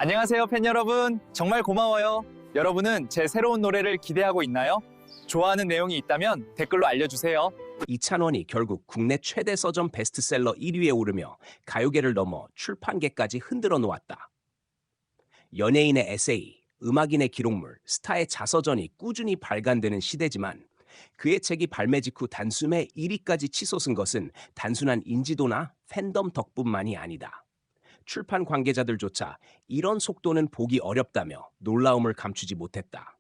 안녕하세요, 팬 여러분. 정말 고마워요. 여러분은 제 새로운 노래를 기대하고 있나요? 좋아하는 내용이 있다면 댓글로 알려주세요. 이찬원이 결국 국내 최대 서점 베스트셀러 1위에 오르며 가요계를 넘어 출판계까지 흔들어 놓았다. 연예인의 에세이, 음악인의 기록물, 스타의 자서전이 꾸준히 발간되는 시대지만 그의 책이 발매 직후 단숨에 1위까지 치솟은 것은 단순한 인지도나 팬덤 덕분만이 아니다. 출판 관계자들조차 이런 속도는 보기 어렵다며 놀라움을 감추지 못했다.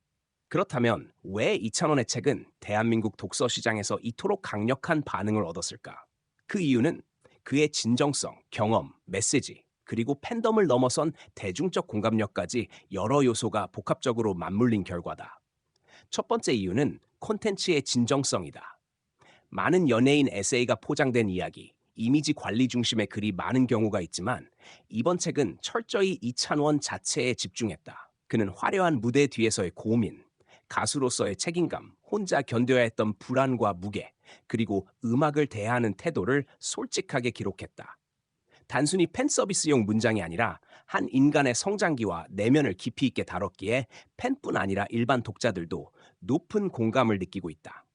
그렇다면 왜 이찬원의 책은 대한민국 독서 시장에서 이토록 강력한 반응을 얻었을까? 그 이유는 그의 진정성, 경험, 메시지, 그리고 팬덤을 넘어선 대중적 공감력까지 여러 요소가 복합적으로 맞물린 결과다. 첫 번째 이유는 콘텐츠의 진정성이다. 많은 연예인 에세이가 포장된 이야기, 이미지 관리 중심의 글이 많은 경우가 있지만 이번 책은 철저히 이찬원 자체에 집중했다. 그는 화려한 무대 뒤에서의 고민, 가수로서의 책임감, 혼자 견뎌야 했던 불안과 무게, 그리고 음악을 대하는 태도를 솔직하게 기록했다. 단순히 팬 서비스용 문장이 아니라 한 인간의 성장기와 내면을 깊이 있게 다뤘기에 팬뿐 아니라 일반 독자들도 높은 공감을 느끼고 있다.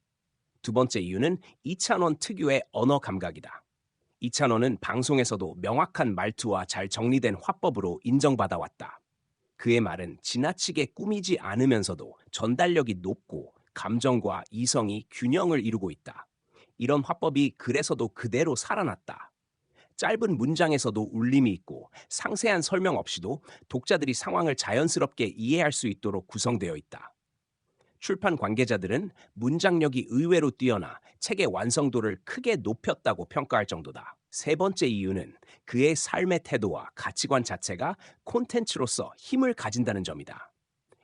두 번째 이유는 이찬원 특유의 언어 감각이다. 이찬원은 방송에서도 명확한 말투와 잘 정리된 화법으로 인정받아 왔다. 그의 말은 지나치게 꾸미지 않으면서도 전달력이 높고 감정과 이성이 균형을 이루고 있다. 이런 화법이 글에서도 그대로 살아났다. 짧은 문장에서도 울림이 있고 상세한 설명 없이도 독자들이 상황을 자연스럽게 이해할 수 있도록 구성되어 있다. 출판 관계자들은 문장력이 의외로 뛰어나 책의 완성도를 크게 높였다고 평가할 정도다. 세 번째 이유는 그의 삶의 태도와 가치관 자체가 콘텐츠로서 힘을 가진다는 점이다.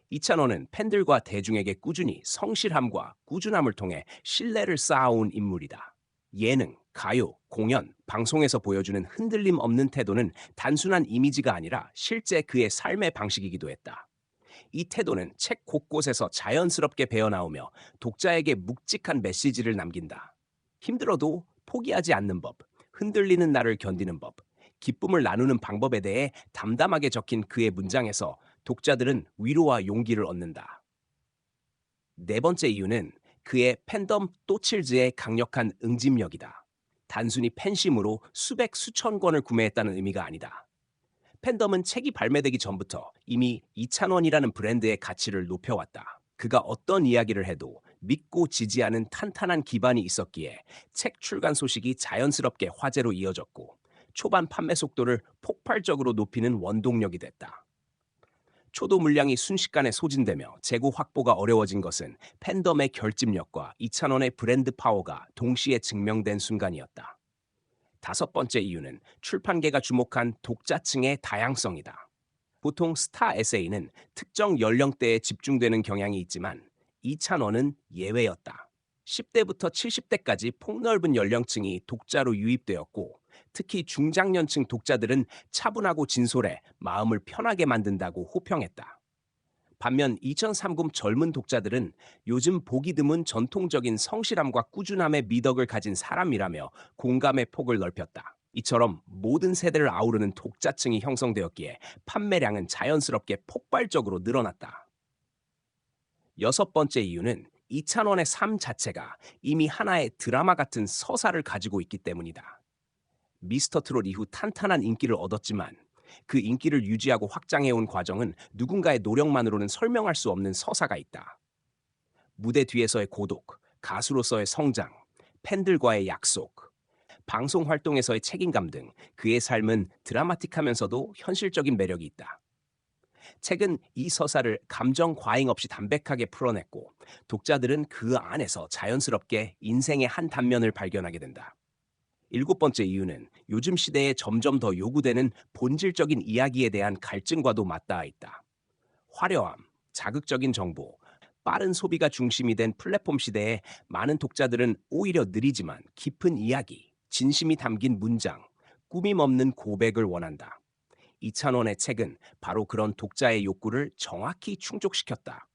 이찬원은 팬들과 대중에게 꾸준히 성실함과 꾸준함을 통해 신뢰를 쌓아온 인물이다. 예능, 가요, 공연, 방송에서 보여주는 흔들림 없는 태도는 단순한 이미지가 아니라 실제 그의 삶의 방식이기도 했다. 이 태도는 책 곳곳에서 자연스럽게 배어나오며 독자에게 묵직한 메시지를 남긴다. 힘들어도 포기하지 않는 법, 흔들리는 나를 견디는 법, 기쁨을 나누는 방법에 대해 담담하게 적힌 그의 문장에서 독자들은 위로와 용기를 얻는다. 네 번째 이유는 그의 팬덤 또칠즈의 강력한 응집력이다. 단순히 팬심으로 수백 수천 권을 구매했다는 의미가 아니다. 팬덤은 책이 발매되기 전부터 이미 이찬원이라는 브랜드의 가치를 높여왔다. 그가 어떤 이야기를 해도 믿고 지지하는 탄탄한 기반이 있었기에 책 출간 소식이 자연스럽게 화제로 이어졌고 초반 판매 속도를 폭발적으로 높이는 원동력이 됐다. 초도 물량이 순식간에 소진되며 재고 확보가 어려워진 것은 팬덤의 결집력과 이찬원의 브랜드 파워가 동시에 증명된 순간이었다. 다섯 번째 이유는 출판계가 주목한 독자층의 다양성이다. 보통 스타 에세이는 특정 연령대에 집중되는 경향이 있지만 이찬원은 예외였다. 10대부터 70대까지 폭넓은 연령층이 독자로 유입되었고 특히 중장년층 독자들은 차분하고 진솔해 마음을 편하게 만든다고 호평했다. 반면 2030 젊은 독자들은 요즘 보기 드문 전통적인 성실함과 꾸준함의 미덕을 가진 사람이라며 공감의 폭을 넓혔다. 이처럼 모든 세대를 아우르는 독자층이 형성되었기에 판매량은 자연스럽게 폭발적으로 늘어났다. 여섯 번째 이유는 이찬원의 삶 자체가 이미 하나의 드라마 같은 서사를 가지고 있기 때문이다. 미스터 트롯 이후 탄탄한 인기를 얻었지만 그 인기를 유지하고 확장해온 과정은 누군가의 노력만으로는 설명할 수 없는 서사가 있다. 무대 뒤에서의 고독, 가수로서의 성장, 팬들과의 약속, 방송 활동에서의 책임감 등 그의 삶은 드라마틱하면서도 현실적인 매력이 있다. 책은 이 서사를 감정 과잉 없이 담백하게 풀어냈고 독자들은 그 안에서 자연스럽게 인생의 한 단면을 발견하게 된다. 일곱 번째 이유는 요즘 시대에 점점 더 요구되는 본질적인 이야기에 대한 갈증과도 맞닿아 있다. 화려함, 자극적인 정보, 빠른 소비가 중심이 된 플랫폼 시대에 많은 독자들은 오히려 느리지만 깊은 이야기, 진심이 담긴 문장, 꾸밈 없는 고백을 원한다. 이찬원의 책은 바로 그런 독자의 욕구를 정확히 충족시켰다.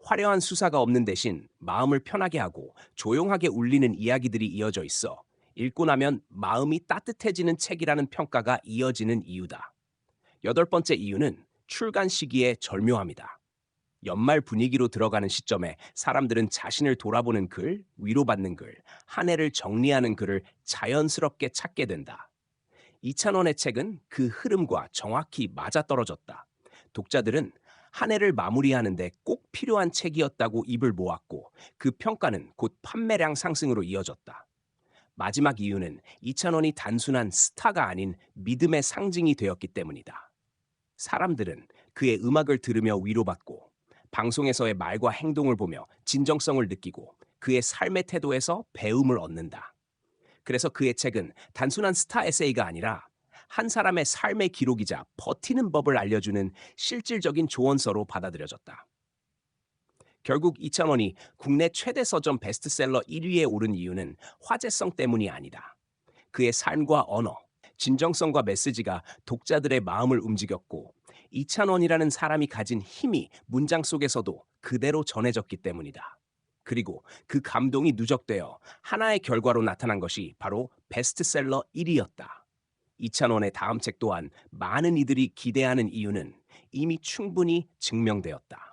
화려한 수사가 없는 대신 마음을 편하게 하고 조용하게 울리는 이야기들이 이어져 있어 읽고 나면 마음이 따뜻해지는 책이라는 평가가 이어지는 이유다. 여덟 번째 이유는 출간 시기에 절묘합니다. 연말 분위기로 들어가는 시점에 사람들은 자신을 돌아보는 글, 위로받는 글, 한 해를 정리하는 글을 자연스럽게 찾게 된다. 이찬원의 책은 그 흐름과 정확히 맞아떨어졌다. 독자들은 한 해를 마무리하는데 꼭 필요한 책이었다고 입을 모았고 그 평가는 곧 판매량 상승으로 이어졌다. 마지막 이유는 이찬원이 단순한 스타가 아닌 믿음의 상징이 되었기 때문이다. 사람들은 그의 음악을 들으며 위로받고 방송에서의 말과 행동을 보며 진정성을 느끼고 그의 삶의 태도에서 배움을 얻는다. 그래서 그의 책은 단순한 스타 에세이가 아니라 한 사람의 삶의 기록이자 버티는 법을 알려주는 실질적인 조언서로 받아들여졌다. 결국 이찬원이 국내 최대 서점 베스트셀러 1위에 오른 이유는 화제성 때문이 아니다. 그의 삶과 언어, 진정성과 메시지가 독자들의 마음을 움직였고 이찬원이라는 사람이 가진 힘이 문장 속에서도 그대로 전해졌기 때문이다. 그리고 그 감동이 누적되어 하나의 결과로 나타난 것이 바로 베스트셀러 1위였다. 이찬원의 다음 책 또한 많은 이들이 기대하는 이유는 이미 충분히 증명되었다.